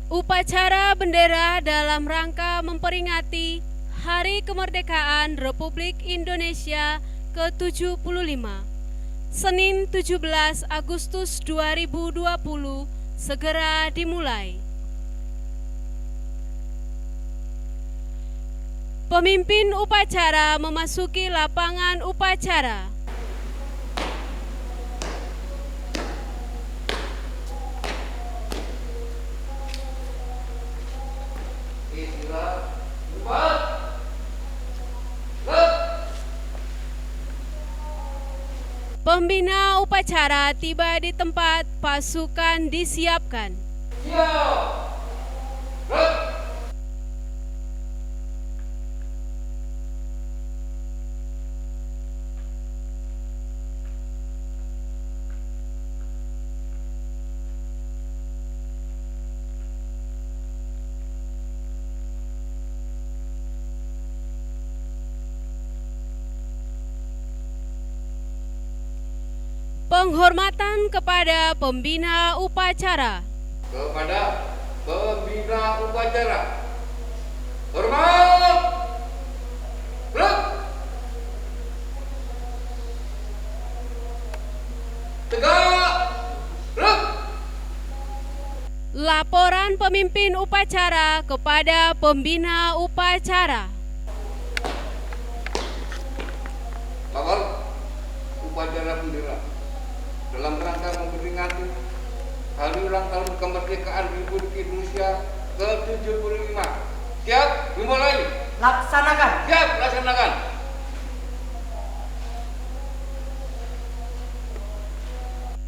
Upacara bendera dalam rangka memperingati Hari Kemerdekaan Republik Indonesia ke-75, Senin 17 Agustus 2020 segera dimulai. Pemimpin upacara memasuki lapangan upacara. Pembina upacara tiba di tempat, pasukan disiapkan. Penghormatan kepada pembina upacara. Kepada pembina upacara. Hormat. Blok. Tegak. Blok. Laporan pemimpin upacara kepada pembina upacara. Lapor upacara bendera dalam rangka memperingati Hari Ulang Tahun Kemerdekaan Republik Indonesia ke-75. Siap? Dimulai. Laksanakan. Siap, laksanakan.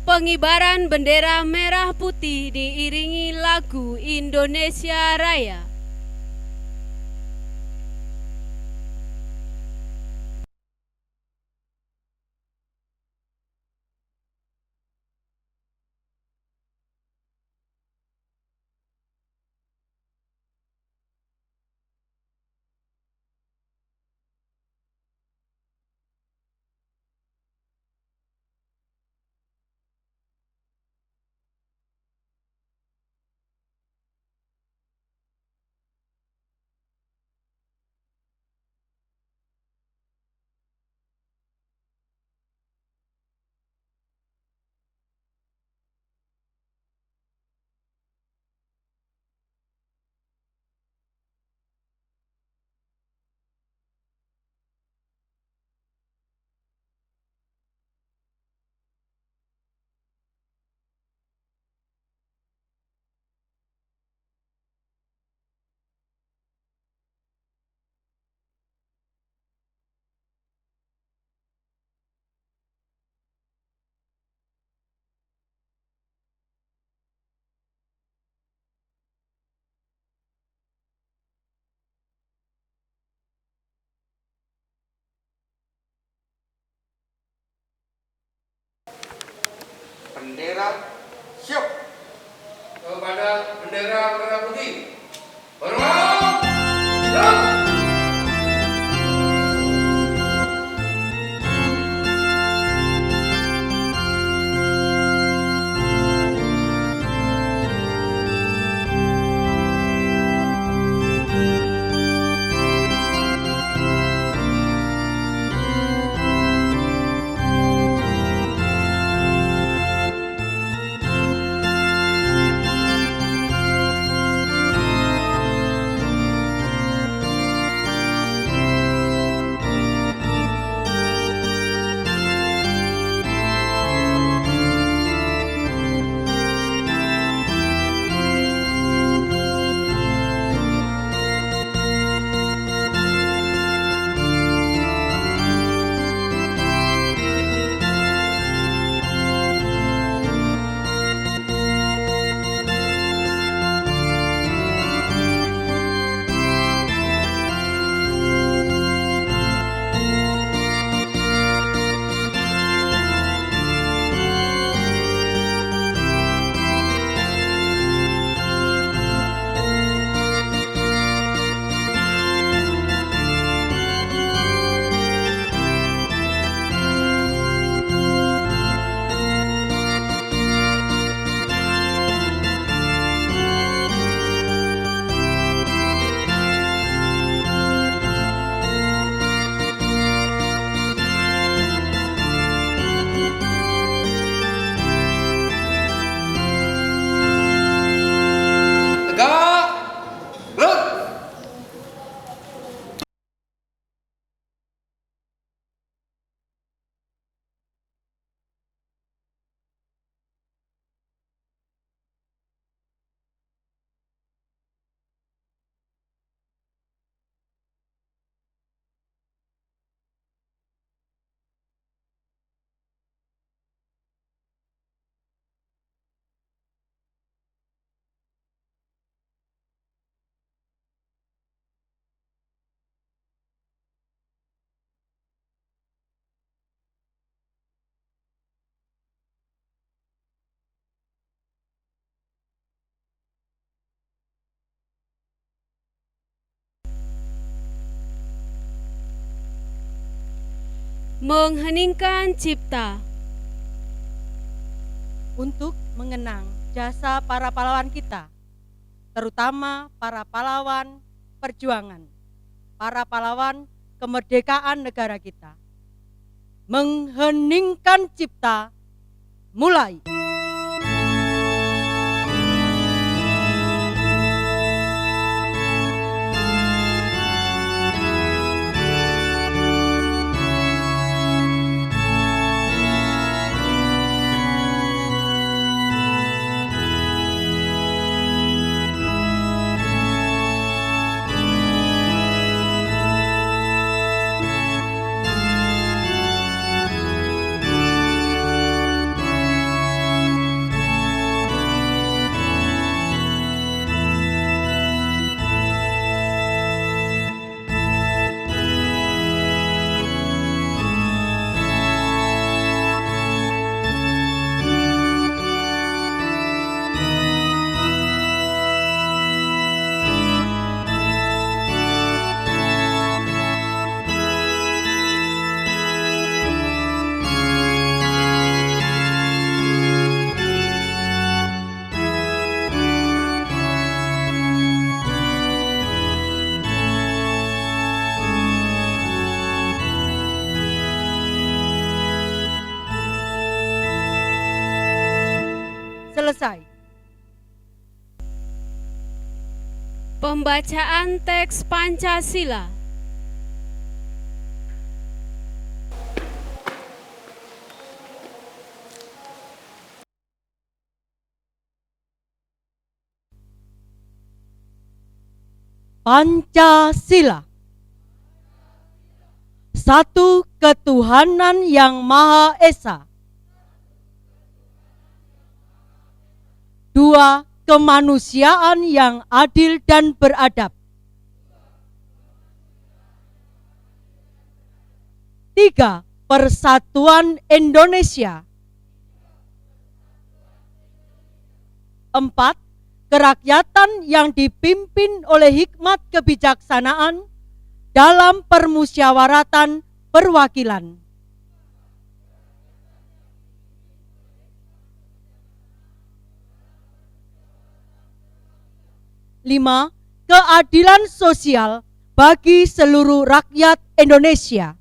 Pengibaran bendera merah putih diiringi lagu Indonesia Raya. Bendera siap. Kepada bendera merah putih. Hormat. Blok. mengheningkan cipta untuk mengenang jasa para pahlawan kita, terutama para pahlawan perjuangan, para pahlawan kemerdekaan negara kita. Mengheningkan cipta, mulai. Selesai. Pembacaan teks Pancasila. Pancasila. Satu ketuhanan yang Maha Esa. Dua, kemanusiaan yang adil dan beradab. Tiga, persatuan Indonesia. Empat, kerakyatan yang dipimpin oleh hikmat kebijaksanaan dalam permusyawaratan perwakilan. 5. Keadilan sosial bagi seluruh rakyat Indonesia.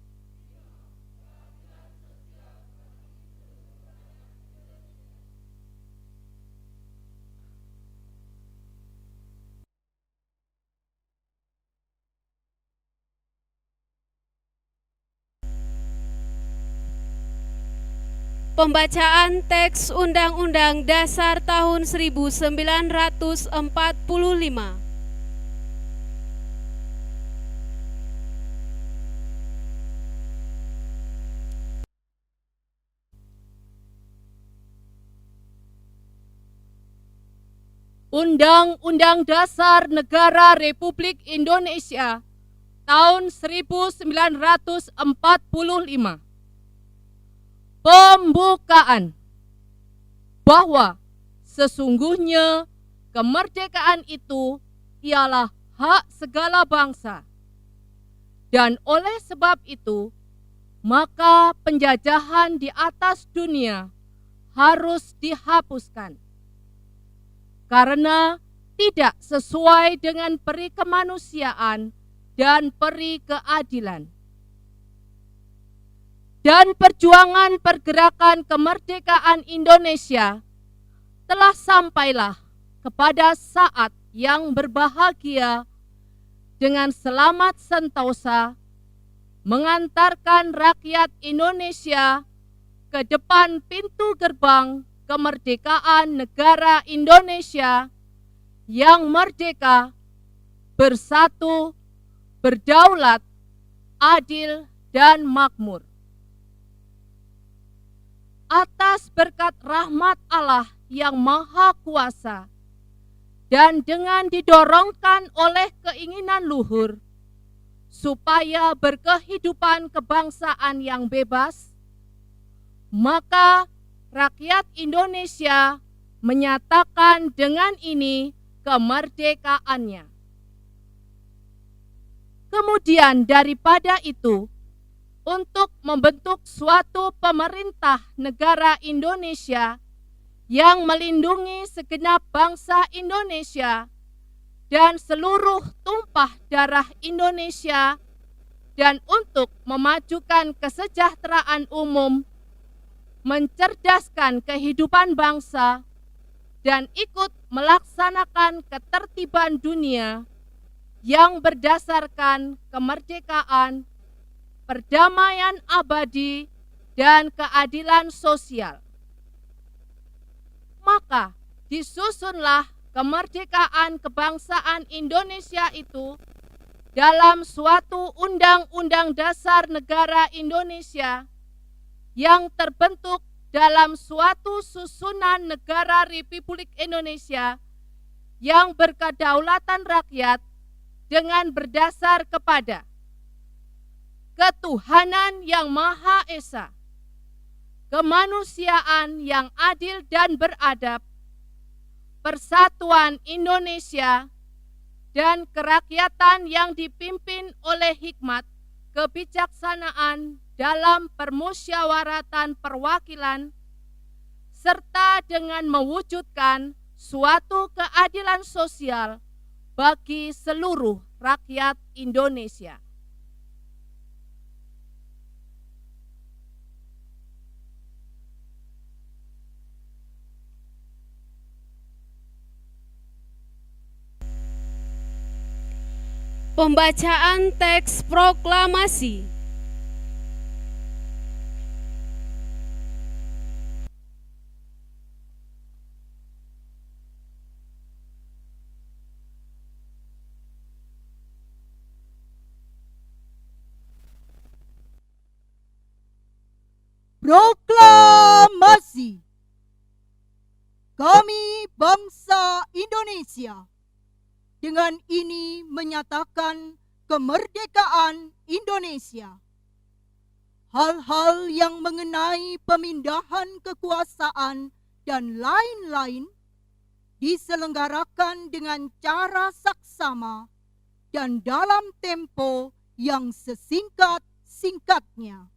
Pembacaan teks Undang-Undang Dasar tahun 1945. Undang-Undang Dasar Negara Republik Indonesia tahun 1945. Pembukaan. Bahwa sesungguhnya kemerdekaan itu ialah hak segala bangsa. Dan oleh sebab itu, maka penjajahan di atas dunia harus dihapuskan. Karena tidak sesuai dengan peri kemanusiaan dan peri keadilan. Dan perjuangan pergerakan kemerdekaan Indonesia telah sampailah kepada saat yang berbahagia dengan selamat sentosa mengantarkan rakyat Indonesia ke depan pintu gerbang kemerdekaan negara Indonesia yang merdeka, bersatu, berdaulat, adil, dan makmur. Atas berkat rahmat Allah yang Maha Kuasa dan dengan didorongkan oleh keinginan luhur supaya berkehidupan kebangsaan yang bebas, maka rakyat Indonesia menyatakan dengan ini kemerdekaannya. Kemudian daripada itu, untuk membentuk suatu pemerintah negara Indonesia yang melindungi segenap bangsa Indonesia dan seluruh tumpah darah Indonesia, dan untuk memajukan kesejahteraan umum, mencerdaskan kehidupan bangsa, dan ikut melaksanakan ketertiban dunia yang berdasarkan kemerdekaan, perdamaian abadi, dan keadilan sosial. Maka disusunlah kemerdekaan kebangsaan Indonesia itu dalam suatu Undang-Undang Dasar Negara Indonesia yang terbentuk dalam suatu susunan negara Republik Indonesia yang berkedaulatan rakyat dengan berdasar kepada ketuhanan yang Maha Esa, kemanusiaan yang adil dan beradab, persatuan Indonesia, dan kerakyatan yang dipimpin oleh hikmat, kebijaksanaan dalam permusyawaratan perwakilan, serta dengan mewujudkan suatu keadilan sosial bagi seluruh rakyat Indonesia. Pembacaan teks proklamasi. Proklamasi. Kami bangsa Indonesia dengan ini menyatakan kemerdekaan Indonesia. Hal-hal yang mengenai pemindahan kekuasaan dan lain-lain diselenggarakan dengan cara saksama dan dalam tempo yang sesingkat-singkatnya.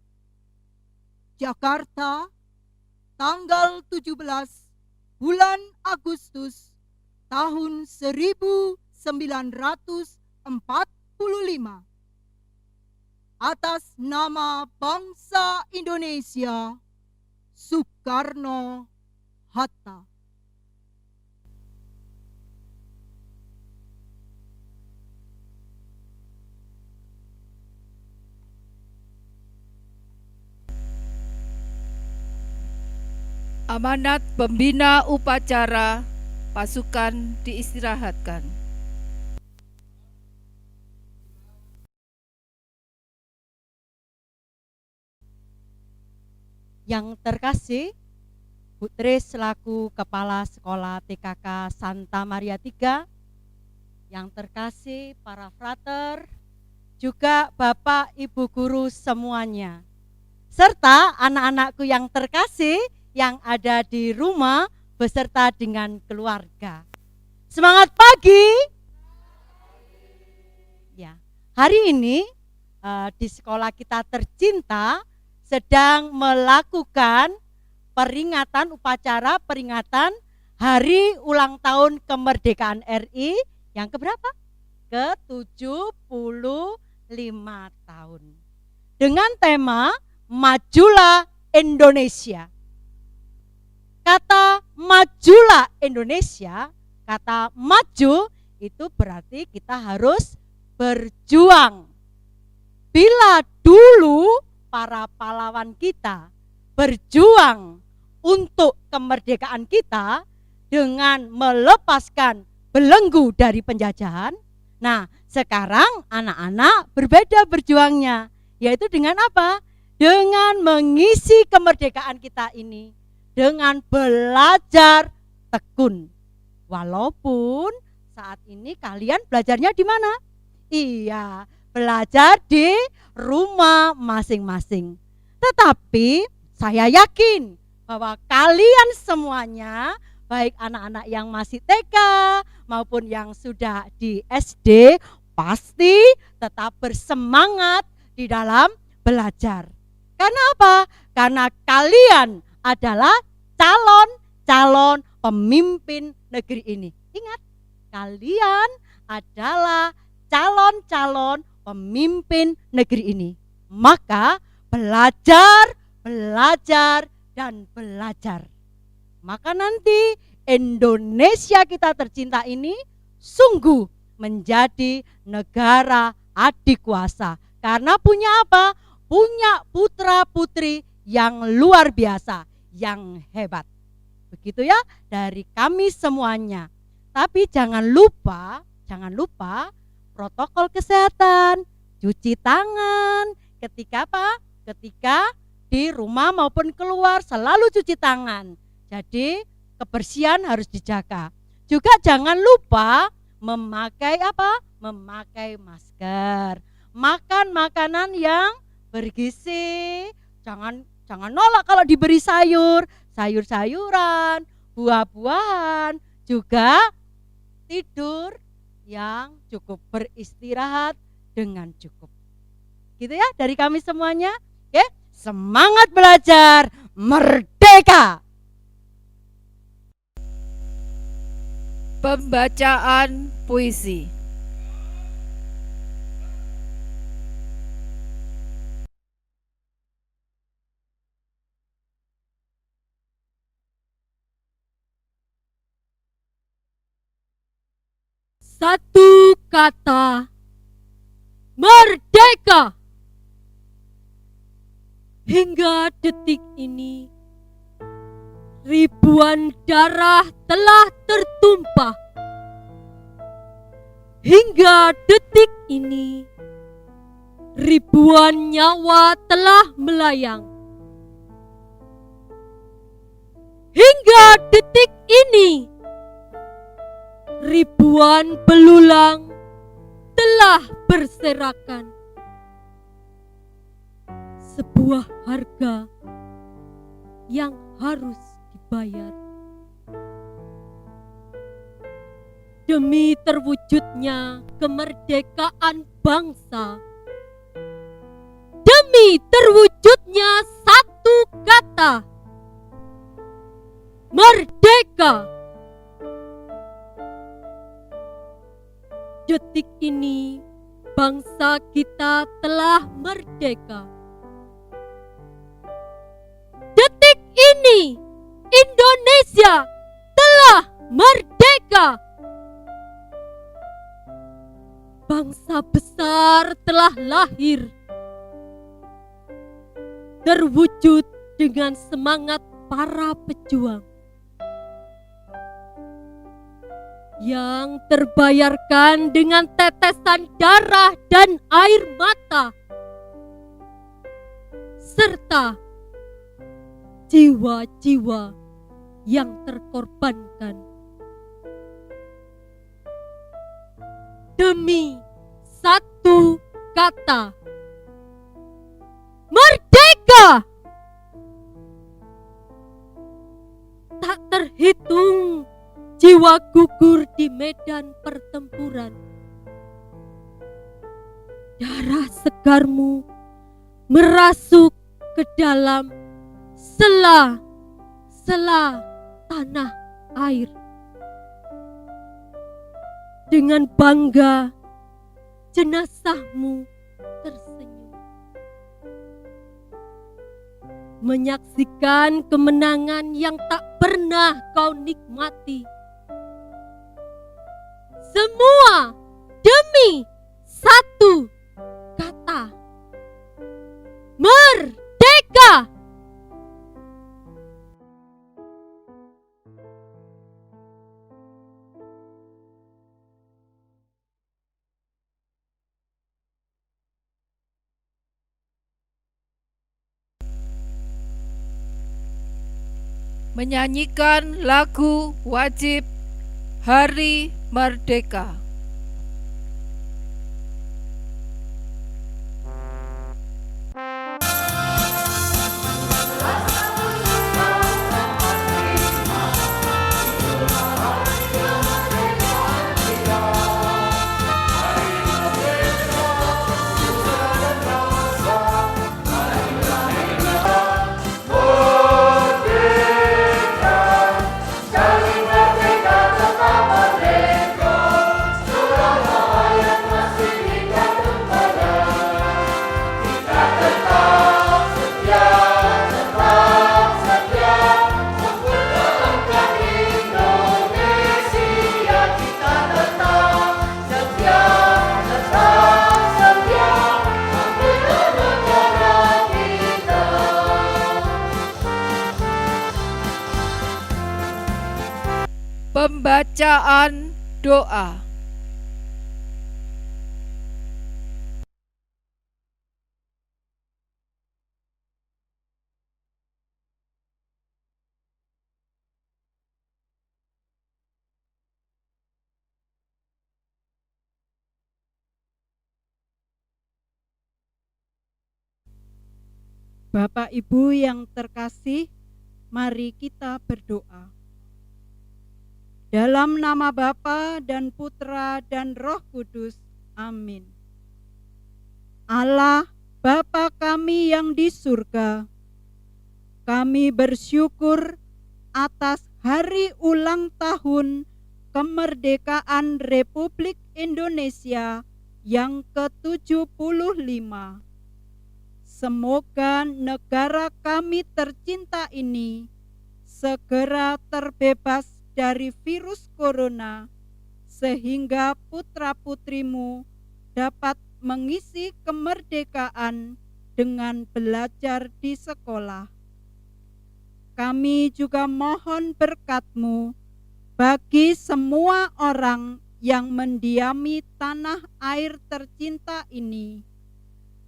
Jakarta, tanggal 17 bulan Agustus tahun 1945. Atas nama bangsa Indonesia, Soekarno-Hatta. Amanat pembina upacara pasukan diistirahatkan. Yang terkasih, Bu Tris selaku Kepala Sekolah TKK Santa Maria III, yang terkasih para frater, juga Bapak Ibu guru semuanya, serta anak-anakku yang terkasih yang ada di rumah beserta dengan keluarga. Semangat pagi. Ya, hari ini di sekolah kita tercinta sedang melakukan upacara peringatan Hari Ulang Tahun Kemerdekaan RI yang keberapa? Ke-75 tahun. Dengan tema Majulah Indonesia. Kata majulah Indonesia, kata maju itu berarti kita harus berjuang. Bila dulu para pahlawan kita berjuang untuk kemerdekaan kita dengan melepaskan belenggu dari penjajahan, nah sekarang anak-anak berbeda berjuangnya, yaitu dengan apa? Dengan mengisi kemerdekaan kita ini dengan belajar tekun. Walaupun saat ini kalian belajarnya di mana? Iya, belajar di rumah masing-masing. Tetapi saya yakin bahwa kalian semuanya, baik anak-anak yang masih TK maupun yang sudah di SD, pasti tetap bersemangat di dalam belajar. Karena apa? Karena kalian adalah calon pemimpin negeri ini. Ingat, kalian adalah calon pemimpin negeri ini. Maka belajar, dan belajar. Maka nanti Indonesia kita tercinta ini sungguh menjadi negara adikuasa. Karena punya apa? Punya putra-putri yang luar biasa, yang hebat. Begitu ya dari kami semuanya. Tapi jangan lupa protokol kesehatan, cuci tangan, ketika apa? Ketika di rumah maupun keluar selalu cuci tangan. Jadi kebersihan harus dijaga. Juga jangan lupa memakai apa? Memakai masker. Makan makanan yang bergizi. Jangan nolak kalau diberi sayur-sayuran, buah-buahan. Juga tidur yang cukup, beristirahat dengan cukup. Gitu ya dari kami semuanya. Oke, semangat belajar, merdeka. Pembacaan puisi. Satu kata, merdeka. Hingga detik ini, ribuan darah telah tertumpah. Hingga detik ini, ribuan nyawa telah melayang. Hingga detik ini, ribuan belulang telah berserakan. Sebuah harga yang harus dibayar demi terwujudnya kemerdekaan bangsa, demi terwujudnya satu kata, merdeka. Detik ini bangsa kita telah merdeka. Detik ini Indonesia telah merdeka. Bangsa besar telah lahir, terwujud dengan semangat para pejuang yang terbayarkan dengan tetesan darah dan air mata, serta jiwa-jiwa yang terkorbankan demi satu kata, merdeka. Tak terhitung jiwa gugur di medan pertempuran. Darah segarmu merasuk ke dalam sela-sela tanah air. Dengan bangga jenazahmu tersenyum, menyaksikan kemenangan yang tak pernah kau nikmati. Semua demi satu kata, merdeka. Menyanyikan lagu wajib Hari Merdeka. Bacaan doa. Bapak Ibu yang terkasih, mari kita berdoa. Dalam nama Bapa dan Putra dan Roh Kudus. Amin. Allah, Bapa kami yang di surga, kami bersyukur atas hari ulang tahun kemerdekaan Republik Indonesia yang ke-75. Semoga negara kami tercinta ini segera terbebas dari virus corona, sehingga putra-putrimu dapat mengisi kemerdekaan dengan belajar di sekolah. Kami juga mohon berkat-Mu bagi semua orang yang mendiami tanah air tercinta ini.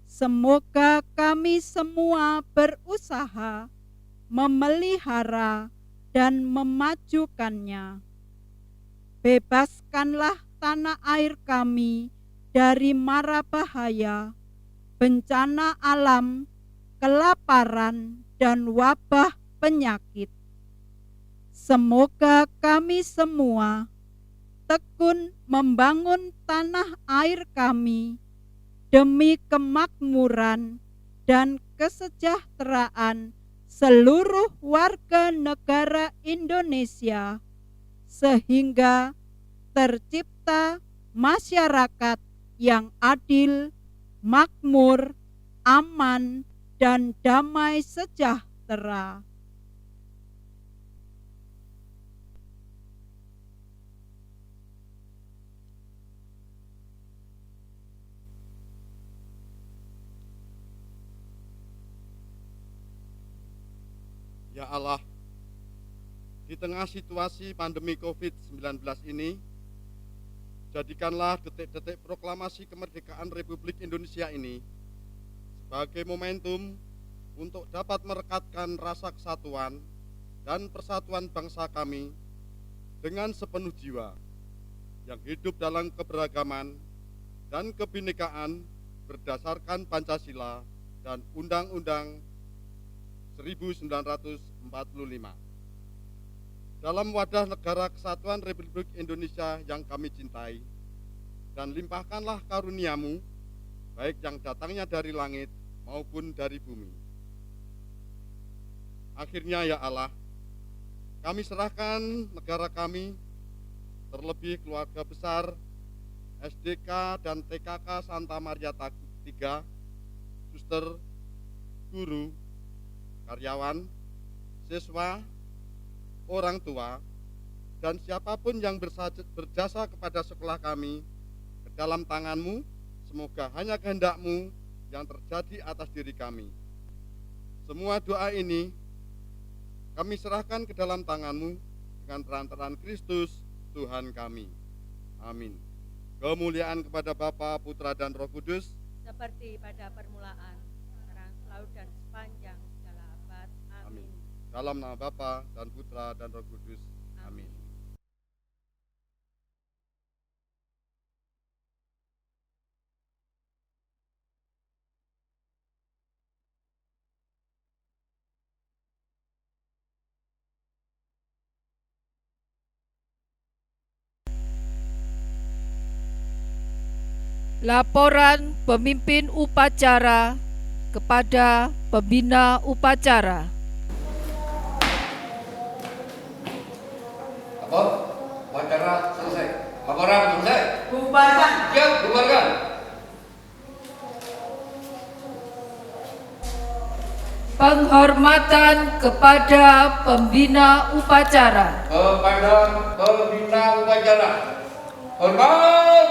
Semoga kami semua berusaha memelihara dan memajukannya. Bebaskanlah tanah air kami dari mara bahaya, bencana alam, kelaparan, dan wabah penyakit. Semoga kami semua tekun membangun tanah air kami demi kemakmuran dan kesejahteraan seluruh warga negara Indonesia, sehingga tercipta masyarakat yang adil, makmur, aman, dan damai sejahtera. Ya Allah, di tengah situasi pandemi COVID-19 ini, jadikanlah detik-detik proklamasi kemerdekaan Republik Indonesia ini sebagai momentum untuk dapat merekatkan rasa kesatuan dan persatuan bangsa kami dengan sepenuh jiwa yang hidup dalam keberagaman dan kebinekaan berdasarkan Pancasila dan Undang-Undang 1945. Dalam wadah negara kesatuan Republik Indonesia yang kami cintai, dan limpahkanlah karunia-Mu, baik yang datangnya dari langit maupun dari bumi. Akhirnya ya Allah, kami serahkan negara kami, terlebih keluarga besar SDK dan TKK Santa Maria III, suster, guru, karyawan, siswa, orang tua, dan siapapun yang berjasa kepada sekolah kami ke dalam tangan-Mu. Semoga hanya kehendak-Mu yang terjadi atas diri kami. Semua doa ini kami serahkan ke dalam tangan-Mu dengan perantaraan Kristus Tuhan kami. Amin. Kemuliaan kepada Bapa, Putra, dan Roh Kudus, Seperti pada permulaan, sekarang, selalu, dan sepanjang segala abad. Amin. dalam nama Bapa dan Putra dan Roh Kudus. Amin. Laporan pemimpin upacara kepada pembina upacara. Lapor, upacara selesai. Laporan selesai. Bubarkan. Siap, bubarkan. Penghormatan kepada pembina upacara. Kepada pembina upacara. Hormat.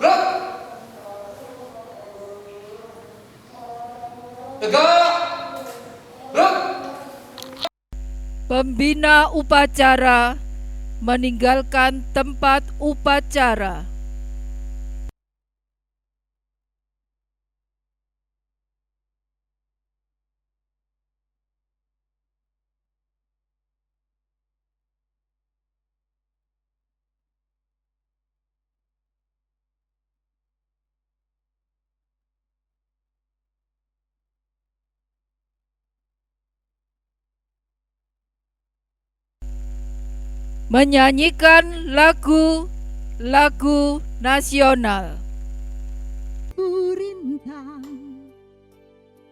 Gerak. Tegak. Gerak. Pembina upacara meninggalkan tempat upacara. Menyanyikan lagu-lagu nasional. Rintang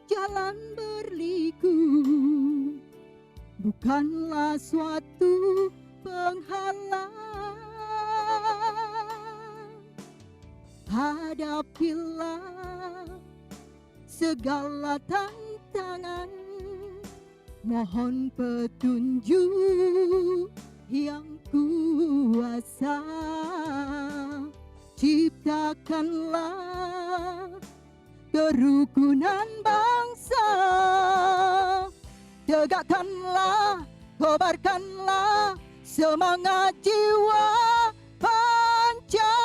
jalan berliku bukanlah suatu penghalang. Hadapilah segala tantangan, mohon petunjuk yang kuasa. Ciptakanlah kerukunan bangsa, tegakkanlah, kobarkanlah semangat jiwa Pancasila.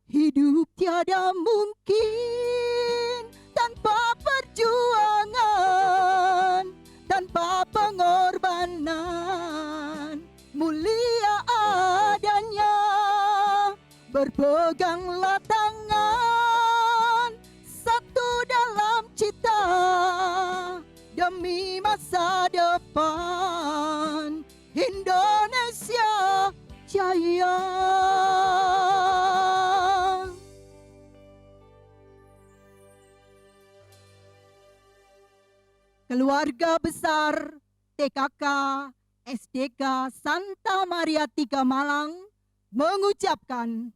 Hidup tiada mungkin tanpa perjuangan, tanpa pengorbanan, mulia adanya. Berpeganglah tangan, satu dalam cita, demi masa depan Indonesia jaya. Keluarga besar TKK SDK Santa Maria III Malang mengucapkan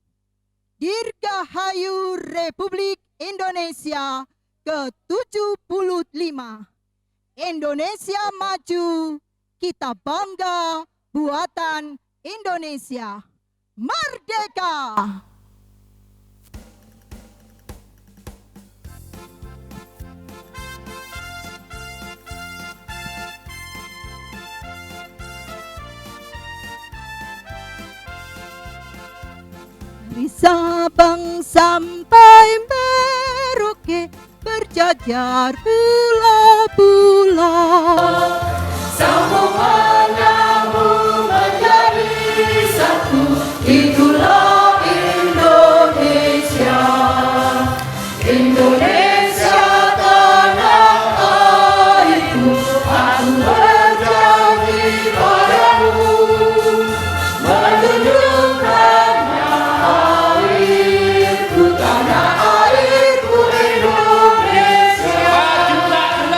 Dirgahayu Republik Indonesia ke-75. Indonesia maju, kita bangga buatan Indonesia. Merdeka! Dari Sabang sampai Merauke, berjajar pulau-pulau. Sambungan nyambung menjadi satu, itulah Indonesia. Indonesia tanah airku, aku berjanji padamu, menunjukkannya airku, tanah airku Indonesia. Maju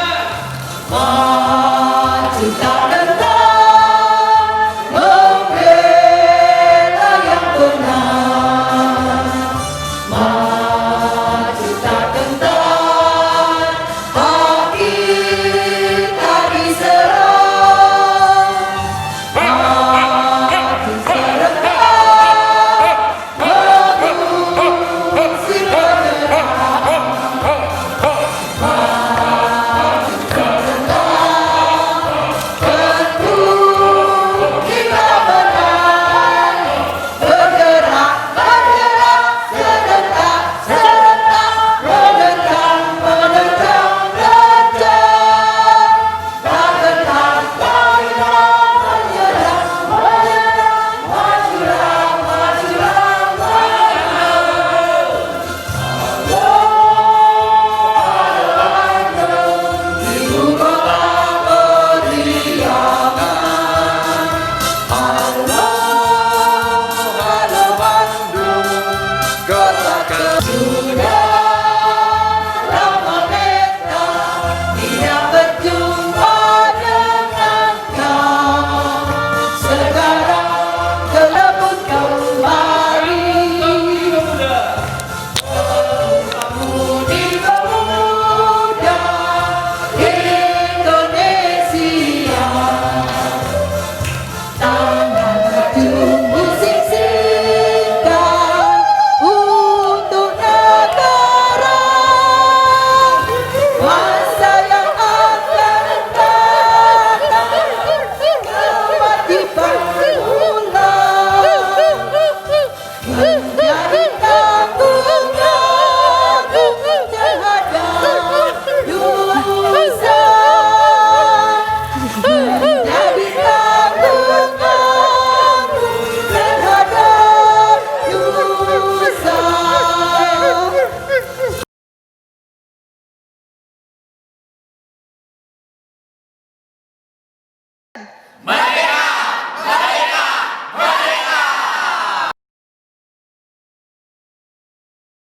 Merdeka!